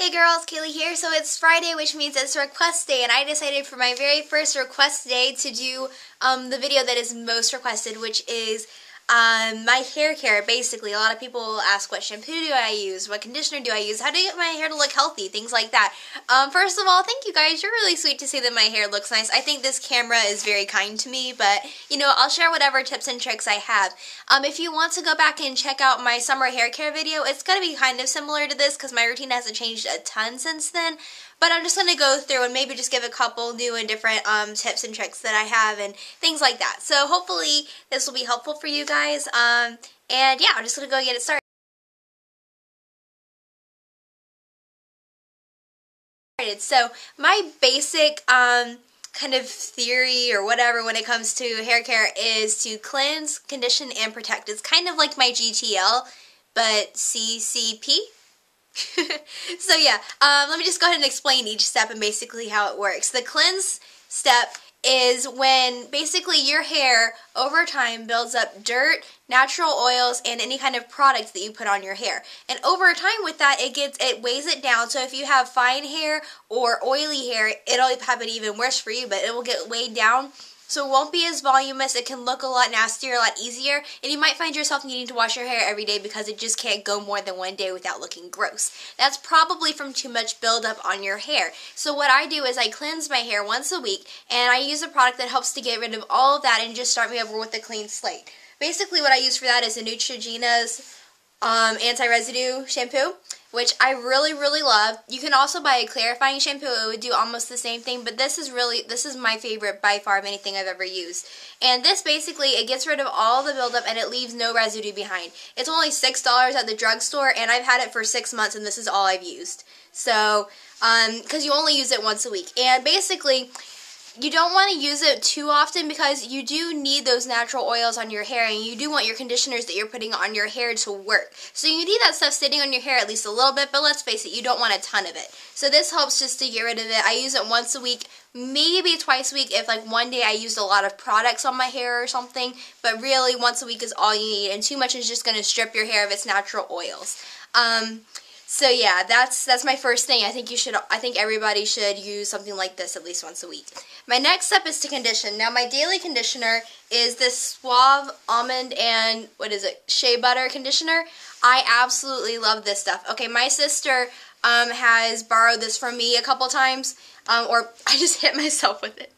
Hey girls, Kaylee here. So it's Friday, which means it's request day, and I decided for my very first request day to do the video that is most requested, which is my hair care. Basically, a lot of people ask what shampoo do I use, what conditioner do I use, how do I get my hair to look healthy, things like that. First of all, thank you guys. You're really sweet to say that my hair looks nice. I think this camera is very kind to me, but you know, I'll share whatever tips and tricks I have. If you want to go back and check out my summer hair care video, it's going to be kind of similar to this because my routine hasn't changed a ton since then. But I'm just going to go through and maybe just give a couple new and different tips and tricks that I have and things like that. So hopefully this will be helpful for you guys. And yeah, I'm just going to go get it started. So my basic kind of theory or whatever when it comes to hair care is to cleanse, condition, and protect. It's kind of like my GTL, but CCP. So yeah, let me just go ahead and explain each step and basically how it works. The cleanse step is when basically your hair over time builds up dirt, natural oils, and any kind of product that you put on your hair. And over time with that, it weighs it down. So if you have fine hair or oily hair, it'll have it even worse for you, but it will get weighed down. So it won't be as voluminous, it can look a lot nastier, a lot easier, and you might find yourself needing to wash your hair every day because it just can't go more than one day without looking gross. That's probably from too much buildup on your hair. So what I do is I cleanse my hair once a week, and I use a product that helps to get rid of all of that and just start me over with a clean slate. Basically what I use for that is a Neutrogina's anti-residue shampoo, which I really, really love. You can also buy a clarifying shampoo. It would do almost the same thing, but this is my favorite by far of anything I've ever used. And this basically, it gets rid of all the buildup and it leaves no residue behind. It's only $6 at the drugstore, and I've had it for 6 months, and this is all I've used. So, because you only use it once a week. And basically, you don't want to use it too often because you do need those natural oils on your hair, and you do want your conditioners that you're putting on your hair to work. So you need that stuff sitting on your hair at least a little bit, but let's face it, you don't want a ton of it. So this helps just to get rid of it. I use it once a week, maybe twice a week if like one day I used a lot of products on my hair or something, but really once a week is all you need, and too much is just going to strip your hair of its natural oils. So yeah, that's my first thing. I think everybody should use something like this at least once a week. My next step is to condition. Now my daily conditioner is this Suave almond and shea butter conditioner. I absolutely love this stuff. Okay, my sister has borrowed this from me a couple times, or I just hit myself with it.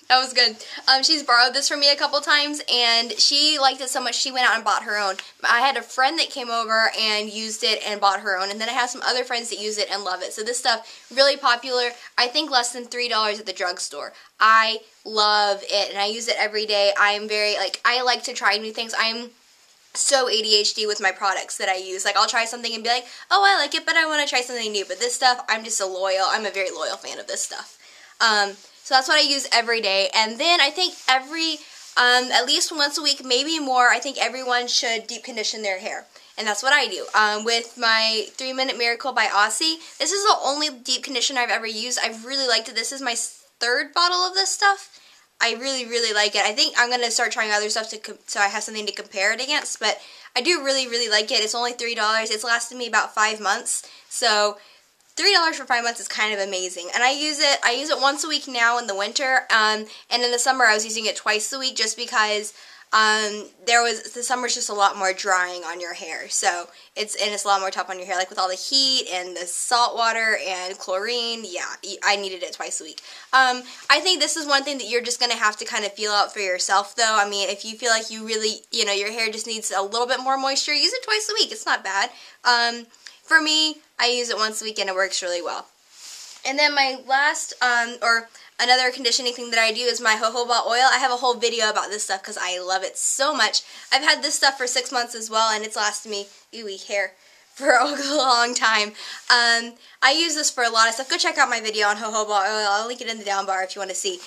That was good. She's borrowed this from me a couple times, and she liked it so much she went out and bought her own. I had a friend that came over and used it and bought her own, and then I have some other friends that use it and love it. So this stuff, really popular. I think less than $3 at the drugstore. I love it, and I use it every day. I like to try new things. I'm so ADHD with my products that I use. Like, I'll try something and be like, oh, I like it, but I want to try something new. But this stuff, I'm a very loyal fan of this stuff. So that's what I use every day. And then I think at least once a week, maybe more, I think everyone should deep condition their hair. And that's what I do. With my 3-Minute Miracle by Aussie, this is the only deep conditioner I've ever used. I've really liked it. This is my 3rd bottle of this stuff. I really, really like it. I think I'm going to start trying other stuff so I have something to compare it against. But I do really, really like it. It's only $3. It's lasted me about 5 months. So $3 for 5 months is kind of amazing. And I use it once a week now in the winter, and in the summer I was using it twice a week just because the summer's just a lot more drying on your hair. So it's a lot more tough on your hair, like with all the heat and the salt water and chlorine. Yeah, I needed it twice a week. I think this is one thing that you're just going to have to kind of feel out for yourself, though. I mean, if you feel like you really, your hair just needs a little bit more moisture, use it twice a week. It's not bad. For me, I use it once a week and it works really well. And then my last, or another conditioning thing that I do is my jojoba oil. I have a whole video about this stuff because I love it so much. I've had this stuff for 6 months as well, and it's lasted me, hair, for a long time. I use this for a lot of stuff. Go check out my video on jojoba oil. I'll link it in the down bar if you want to see.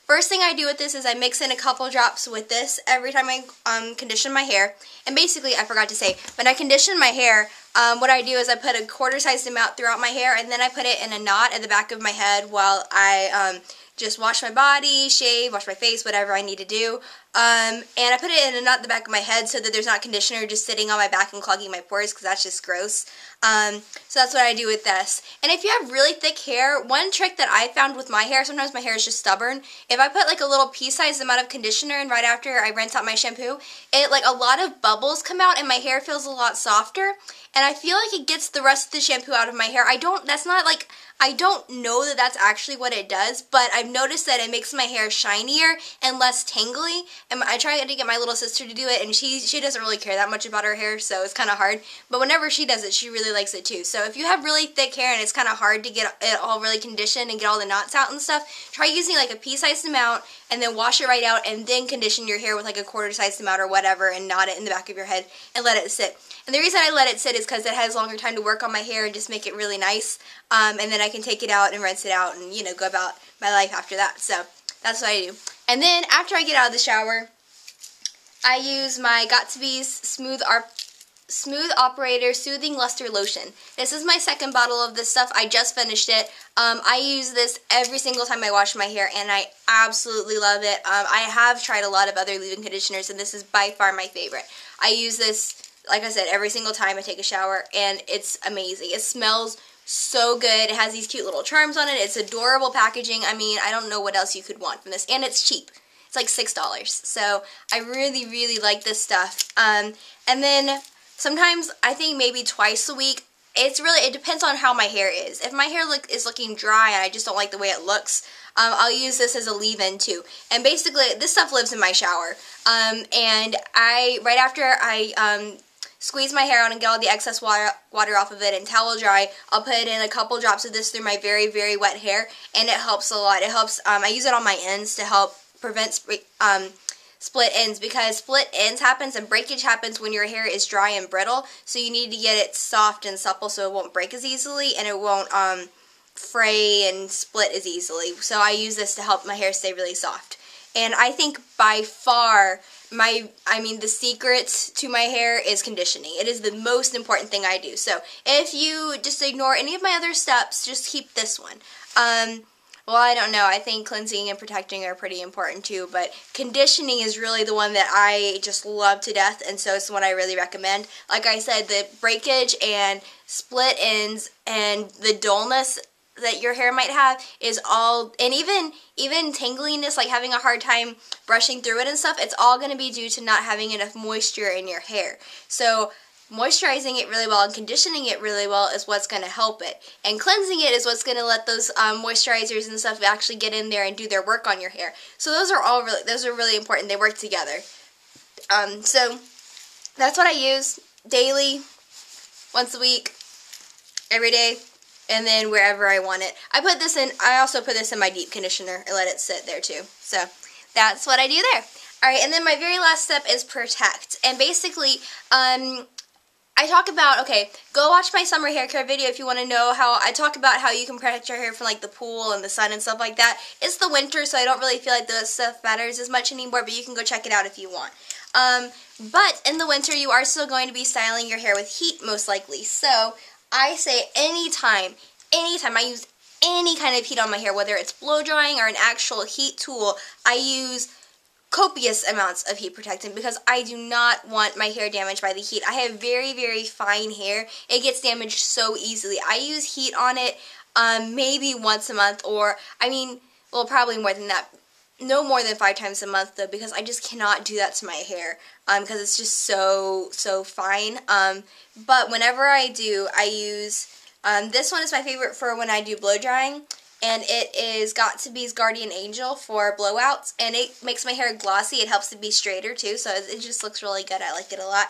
First thing I do with this is I mix in a couple drops with this every time I condition my hair. And basically, I forgot to say, when I condition my hair, what I do is I put a quarter-sized amount throughout my hair, and then I put it in a knot at the back of my head while I just wash my body, shave, wash my face, whatever I need to do. And I put it in a knot in the back of my head so that there's not conditioner just sitting on my back and clogging my pores, because that's just gross. So that's what I do with this. And if you have really thick hair, one trick that I found with my hair, sometimes my hair is just stubborn, if I put like a little pea-sized amount of conditioner in right after I rinse out my shampoo, it like a lot of bubbles come out and my hair feels a lot softer, and I feel like it gets the rest of the shampoo out of my hair. I don't know that that's actually what it does, but I've noticed that it makes my hair shinier and less tangly, and I try to get my little sister to do it, and she doesn't really care that much about her hair, so it's kind of hard, but whenever she does it, she really likes it too. So if you have really thick hair and it's kind of hard to get it all really conditioned and get all the knots out and stuff, try using like a pea-sized amount and then wash it right out and then condition your hair with like a quarter-sized amount or whatever and knot it in the back of your head and let it sit. And the reason I let it sit is because it has longer time to work on my hair and just make it really nice, and then I can take it out and rinse it out and, you know, go about my life after that. So that's what I do. And then after I get out of the shower, I use my Got2B's Smooth Operator Soothing Luster Lotion. This is my second bottle of this stuff. I just finished it. I use this every single time I wash my hair, and I absolutely love it. I have tried a lot of other leave-in conditioners, and this is by far my favorite. I use this, like I said, every single time I take a shower, and it's amazing. It smells so good. It has these cute little charms on it. It's adorable packaging. I mean, I don't know what else you could want from this, and it's cheap. It's like $6. So I really, really like this stuff. And then sometimes, I think maybe twice a week, it depends on how my hair is. If my hair is looking dry and I just don't like the way it looks, I'll use this as a leave-in too. And basically, this stuff lives in my shower. And right after I squeeze my hair out and get all the excess water off of it and towel dry, I'll put in a couple drops of this through my very, very wet hair, and it helps a lot. It helps, I use it on my ends to help prevent split ends, because split ends happens and breakage happens when your hair is dry and brittle, so you need to get it soft and supple so it won't break as easily and it won't fray and split as easily. So I use this to help my hair stay really soft. And I think by far the secret to my hair is conditioning. It is the most important thing I do. So if you just ignore any of my other steps, just keep this one. Well, I don't know. I think cleansing and protecting are pretty important too, but conditioning is really the one that I just love to death, and so it's the one I really recommend. Like I said, the breakage and split ends and the dullness that your hair might have is all, and even tangliness, like having a hard time brushing through it and stuff, it's all going to be due to not having enough moisture in your hair. So moisturizing it really well and conditioning it really well is what's going to help it. And cleansing it is what's going to let those moisturizers and stuff actually get in there and do their work on your hair. So those are really important. They work together. So that's what I use daily, once a week, every day, and then wherever I want it. I also put this in my deep conditioner and let it sit there too. So that's what I do there. Alright, and then my very last step is protect. And basically, I talk about, okay, go watch my summer hair care video if you want to know how, I talk about how you can protect your hair from like the pool and the sun and stuff like that. It's the winter, so I don't really feel like the stuff matters as much anymore, but you can go check it out if you want. But in the winter, you are still going to be styling your hair with heat, most likely. So I say anytime I use any kind of heat on my hair, whether it's blow drying or an actual heat tool, I use copious amounts of heat protectant because I do not want my hair damaged by the heat. I have very, very fine hair. It gets damaged so easily. I use heat on it maybe once a month, or, well, probably more than that. No more than 5 times a month, though, because I just cannot do that to my hair because it's just so fine. But whenever I do, I use, this one is my favorite for when I do blow drying. And it is Got2B's Guardian Angel for blowouts, and it makes my hair glossy. It helps it be straighter too, so it just looks really good. I like it a lot.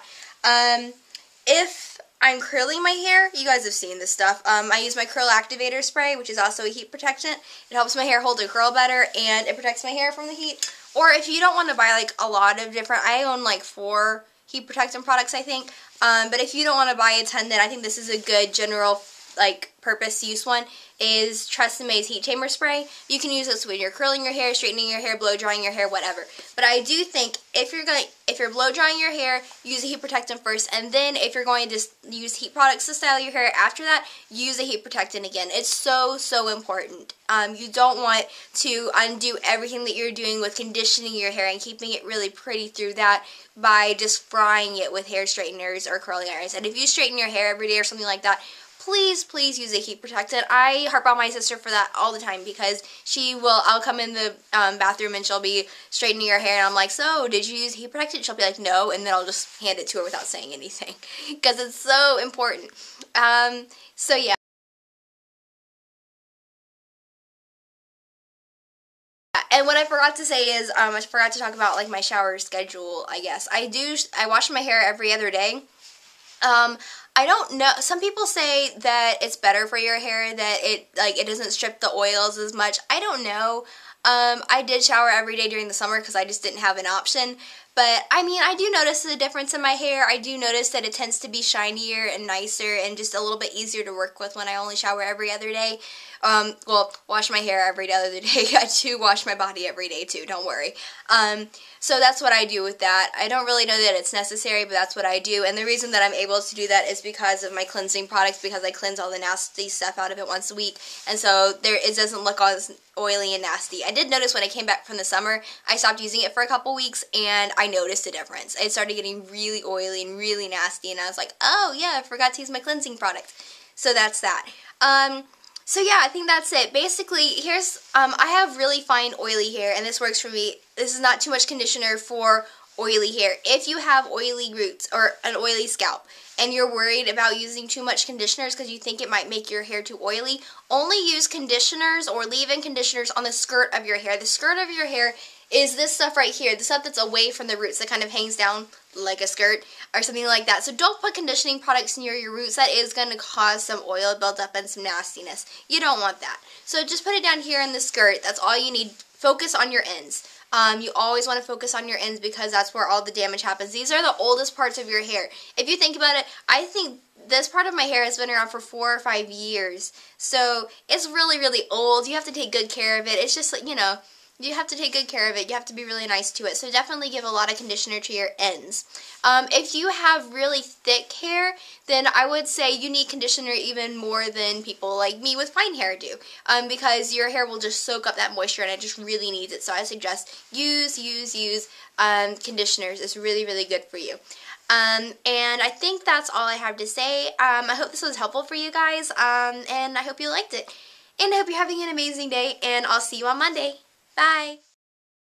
If I'm curling my hair, you guys have seen this stuff. I use my curl activator spray, which is also a heat protectant. It helps my hair hold a curl better, and it protects my hair from the heat. Or if you don't want to buy like a lot of different, I own like 4 heat protectant products, I think. But if you don't want to buy a ton, then I think this is a good general like purpose use one is Treseme's heat tamer spray. You can use this when you're curling your hair, straightening your hair, blow drying your hair, whatever. But I do think if you're blow drying your hair, use a heat protectant first, and then if you're going to use heat products to style your hair after that, use a heat protectant again. It's so important. You don't want to undo everything that you're doing with conditioning your hair and keeping it really pretty through that by just frying it with hair straighteners or curling irons. And if you straighten your hair every day or something like that, please use a heat protectant. I harp on my sister for that all the time because I'll come in the bathroom and she'll be straightening her hair and I'm like, so did you use heat protectant? She'll be like, no, and then I'll just hand it to her without saying anything because it's so important. So yeah. And what I forgot to say is, I forgot to talk about like my shower schedule, I guess. I wash my hair every other day. I don't know. Some people say that it's better for your hair, that it doesn't strip the oils as much. I don't know. I did shower every day during the summer because I just didn't have an option. But, I mean, I do notice a difference in my hair. I do notice that it tends to be shinier and nicer and just a little bit easier to work with when I only shower every other day. Well, wash my hair every other day. I do wash my body every day too, don't worry. So that's what I do with that. I don't really know that it's necessary, but that's what I do. And the reason that I'm able to do that is because of my cleansing products, because I cleanse all the nasty stuff out of it once a week. And so it doesn't look as oily and nasty. I did notice when I came back from the summer, I stopped using it for a couple weeks and I noticed a difference. It started getting really oily and really nasty and I was like, oh yeah, I forgot to use my cleansing product. So that's that. So yeah, I think that's it. Basically, I have really fine oily hair and this works for me. This is not too much conditioner for oily hair. If you have oily roots or an oily scalp and you're worried about using too much conditioners because you think it might make your hair too oily, only use conditioners or leave-in conditioners on the skirt of your hair. The skirt of your hair is this stuff right here, the stuff that's away from the roots that kind of hangs down like a skirt or something like that. So don't put conditioning products near your roots. That is going to cause some oil buildup and some nastiness. You don't want that. So just put it down here in the skirt. That's all you need. Focus on your ends. You always want to focus on your ends because that's where all the damage happens. These are the oldest parts of your hair. If you think about it, I think this part of my hair has been around for 4 or 5 years. So it's really old. You have to take good care of it. It's just like, you know, you have to take good care of it. You have to be really nice to it. So definitely give a lot of conditioner to your ends. If you have really thick hair, then I would say you need conditioner even more than people like me with fine hair do. Because your hair will just soak up that moisture and it just really needs it. So I suggest use conditioners. It's really good for you. And I think that's all I have to say. I hope this was helpful for you guys. And I hope you liked it. And I hope you're having an amazing day. And I'll see you on Monday. Bye!